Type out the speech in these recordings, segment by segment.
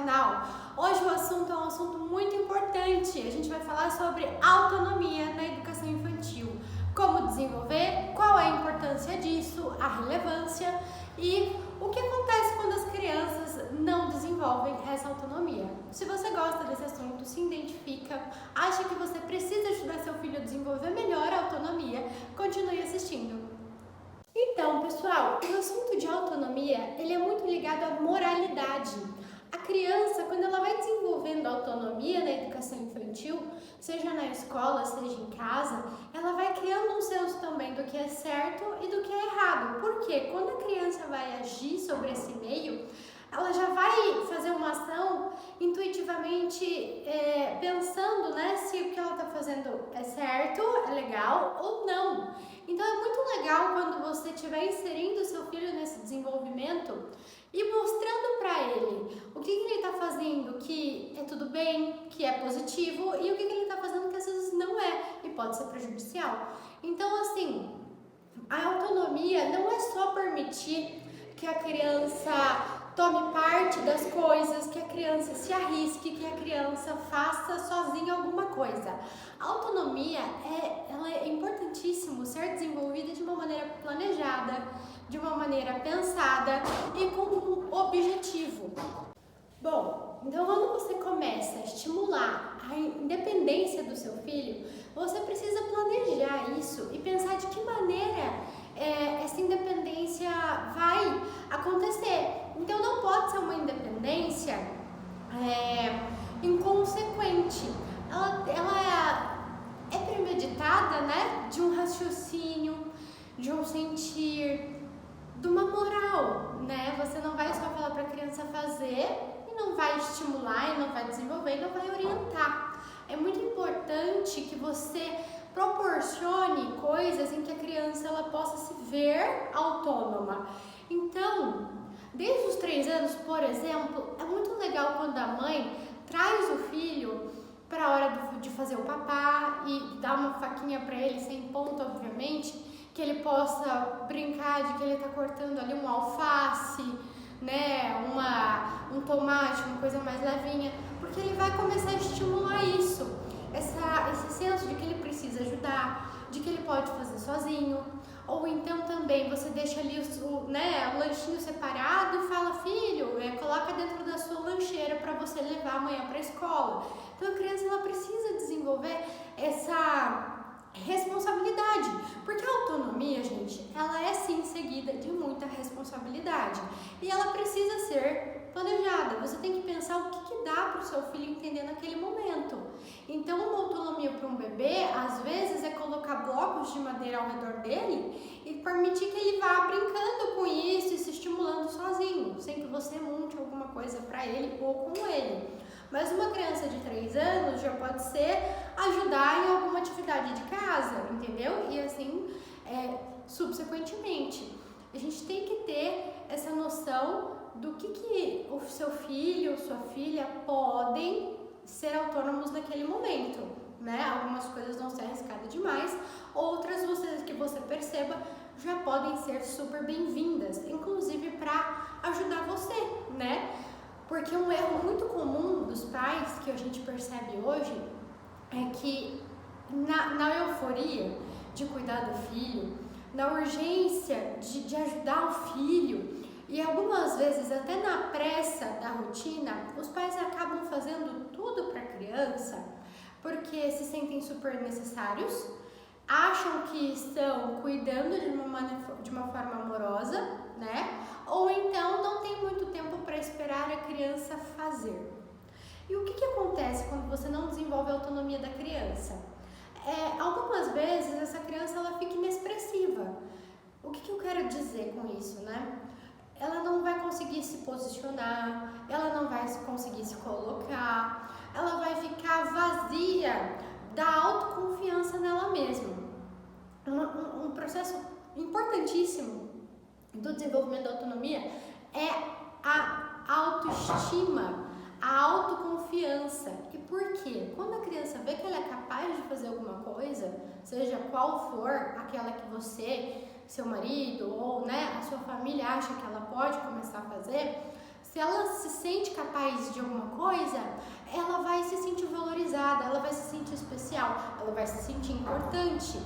canal. Hoje o assunto é um assunto muito importante. A gente vai falar sobre autonomia na educação infantil. Como desenvolver, qual é a importância disso, a relevância e o que acontece quando as crianças não desenvolvem essa autonomia. Se você gosta desse assunto, se identifica, acha que você precisa ajudar seu filho a desenvolver melhor a autonomia, continue assistindo. Então, pessoal, o assunto de autonomia, ele é muito ligado à moralidade. A criança, quando ela vai desenvolvendo autonomia na educação infantil, seja na escola, seja em casa, ela vai criando um senso também do que é certo e do que é errado. Porque quando a criança vai agir sobre esse meio, ela já vai fazer uma ação intuitivamente pensando, se o que ela está fazendo é certo, é legal ou não. Então é muito legal quando você estiver inserindo o seu filho nesse desenvolvimento e mostrando para ele o que ele está fazendo que é tudo bem, que é positivo, e o que ele está fazendo que às vezes não é e pode ser prejudicial. Então, assim, a autonomia não é só permitir que a criança tome parte das coisas, que a criança se arrisque, que a criança faça sozinha alguma coisa. A autonomia ela é importantíssimo ser desenvolvida de uma maneira planejada, de uma maneira pensada e com um objetivo. Bom, então quando você começa a estimular a independência do seu filho, você precisa planejar isso e pensar de que maneira essa independência vai acontecer. Então não pode ser uma independência inconsequente. Ela é premeditada, de um raciocínio, de um sentir, de uma moral, Você não vai só falar para a criança fazer e não vai estimular, e não vai desenvolver, e não vai orientar. É muito importante que você proporcione coisas em que a criança ela possa se ver autônoma. Então, desde os 3 anos, por exemplo, é muito legal quando a mãe traz o filho para a hora de fazer o papá e dá uma faquinha para ele, sem ponto, obviamente, que ele possa brincar de que ele está cortando ali um alface, um tomate, uma coisa mais levinha, porque ele vai começar a estimular isso, esse senso de que ele precisa ajudar, de que ele pode fazer sozinho. Ou então também você deixa ali o lanchinho separado e fala: filho, coloca dentro da sua lancheira para você levar amanhã para a escola. Então a criança ela precisa desenvolver essa responsabilidade, porque a autonomia, gente, ela é sim seguida de muita responsabilidade e ela precisa ser planejada. Você tem que pensar o que dá para o seu filho entender naquele momento. Então, uma autonomia para um bebê, às vezes, é colocar blocos de madeira ao redor dele e permitir que ele vá brincando com isso e se estimulando sozinho, sem que você monte alguma coisa para ele ou com ele. Mas uma criança de 3 anos já pode ser ajudar em alguma atividade de casa, entendeu? E assim, subsequentemente. A gente tem que ter essa noção do que o seu filho ou sua filha podem ser autônomos naquele momento, Algumas coisas vão ser arriscadas demais, outras que você perceba já podem ser super bem-vindas, inclusive para ajudar você, Porque um erro muito comum dos pais que a gente percebe hoje é que na euforia de cuidar do filho, na urgência de ajudar o filho e algumas vezes até na pressa da rotina, os pais acabam fazendo tudo para a criança porque se sentem super necessários, acham que estão cuidando de uma forma amorosa, Ou então não tem muito tempo para esperar a criança fazer. E o que acontece quando você não desenvolve a autonomia da criança? Algumas vezes essa criança ela fica inexpressiva. O que eu quero dizer com isso, Ela não vai conseguir se posicionar, ela não vai conseguir se colocar, ela vai ficar vazia da autoconfiança nela mesma. Um processo importantíssimo do desenvolvimento da autonomia é a autoestima, a autoconfiança. E por quê? Quando a criança vê que ela é capaz de fazer alguma coisa, seja qual for aquela que você, seu marido ou a sua família acha que ela pode começar a fazer, se se ela se sente capaz de alguma coisa, ela vai se sentir valorizada, ela vai se sentir especial, ela vai se sentir importante.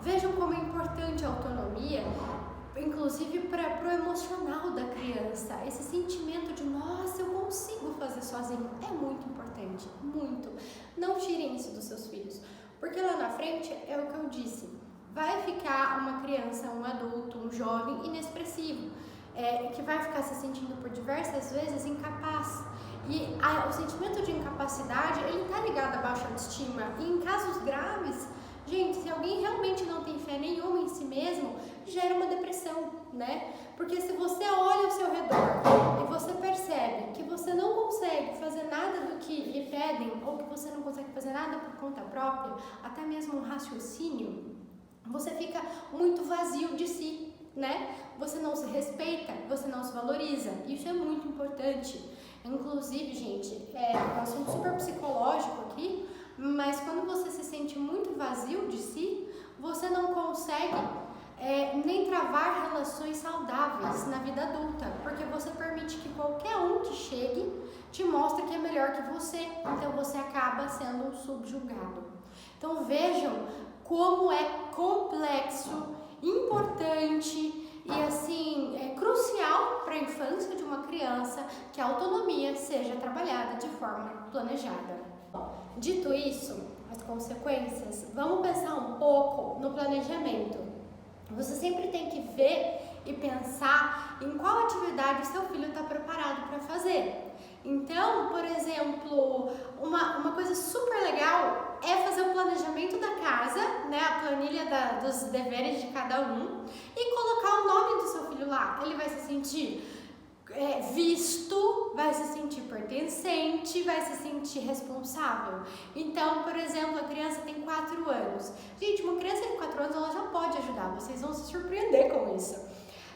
Vejam como é importante a autonomia, inclusive para o emocional da criança. Esse sentimento de, nossa, eu consigo fazer sozinho, é muito importante, muito. Não tirem isso dos seus filhos, porque lá na frente é o que eu disse, vai ficar uma criança, um adulto, um jovem inexpressivo, que vai ficar se sentindo por diversas vezes incapaz. E o sentimento de incapacidade, ele está ligado à baixa autoestima. E em casos graves, gente, se alguém realmente não tem fé nenhuma em si mesmo, gera uma depressão, né? Porque se você olha ao seu redor e você percebe que você não consegue fazer nada do que lhe pedem, ou que você não consegue fazer nada por conta própria, até mesmo um raciocínio, você fica muito vazio de si, né? Você não se respeita, você não se valoriza. Isso é muito importante. Inclusive, gente, é um assunto super psicológico aqui, mas quando você se sente muito vazio de si, você não consegue nem travar relações saudáveis na vida adulta, porque você permite que qualquer um que chegue te mostre que é melhor que você, então você acaba sendo subjugado. Então vejam como é complexo, importante e assim, é crucial para a infância de uma criança que a autonomia seja trabalhada de forma planejada. Dito isso, as consequências, vamos pensar um pouco no planejamento. Você sempre tem que ver e pensar em qual atividade o seu filho está preparado para fazer. Então, por exemplo, uma coisa super legal é fazer o planejamento da casa, né, a planilha dos deveres de cada um, e colocar o nome do seu filho lá. Ele vai se sentir visto, vai se sentir pertencente, vai se sentir responsável. Então, por exemplo, a criança tem 4 anos. Gente, uma criança de 4 anos, ela já pode ajudar, vocês vão se surpreender com isso.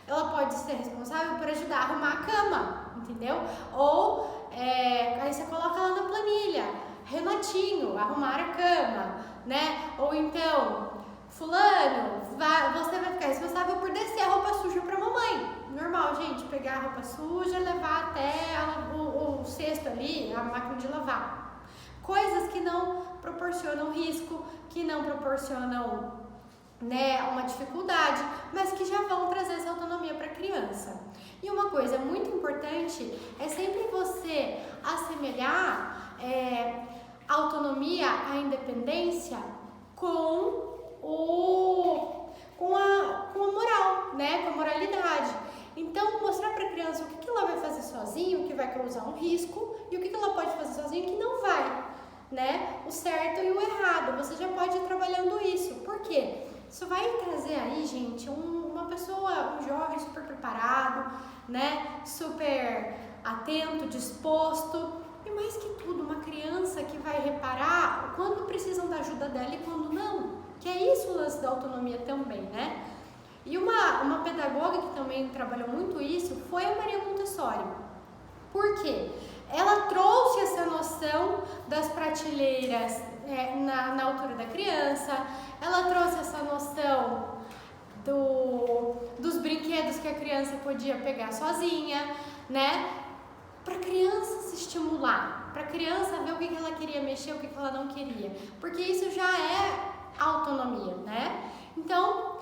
Ela pode ser responsável por ajudar a arrumar a cama, entendeu? Ou, aí você coloca lá na planilha, Renatinho, arrumar a cama, né? Ou então, fulano, você vai ficar responsável por descer a roupa suja pra mamãe. Normal, gente, pegar a roupa suja, levar até o cesto ali, a máquina de lavar. Coisas que não proporcionam risco, que não proporcionam, né, uma dificuldade, mas que já vão trazer essa autonomia para a criança. E uma coisa muito importante é sempre você assemelhar a autonomia, a independência com a moral, né, com a moralidade. Então, mostrar para a criança o que ela vai fazer sozinha, o que vai causar um risco, e o que ela pode fazer sozinha e o que não vai, né? O certo e o errado. Você já pode ir trabalhando isso. Por quê? Isso vai trazer aí, gente, uma pessoa, um jovem super preparado, né? Super atento, disposto. E mais que tudo, uma criança que vai reparar quando precisam da ajuda dela e quando não. Que é isso o lance da autonomia também, né? E uma pedagoga que também trabalhou muito isso foi a Maria Montessori. Por quê? Ela trouxe essa noção das prateleiras na altura da criança, ela trouxe essa noção dos brinquedos que a criança podia pegar sozinha, né? Para a criança se estimular, para a criança ver o que ela queria mexer, o que ela não queria, porque isso já é autonomia, né? Então,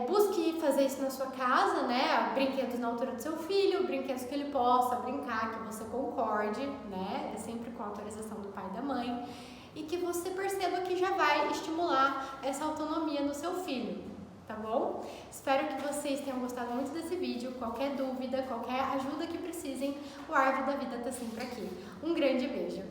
busque fazer isso na sua casa, né? Brinquedos na altura do seu filho, brinquedos que ele possa brincar, que você concorde, né? Sempre com a autorização do pai e da mãe. E que você perceba que já vai estimular essa autonomia no seu filho, tá bom? Espero que vocês tenham gostado muito desse vídeo. Qualquer dúvida, qualquer ajuda que precisem, o Árvore da Vida tá sempre aqui. Um grande beijo!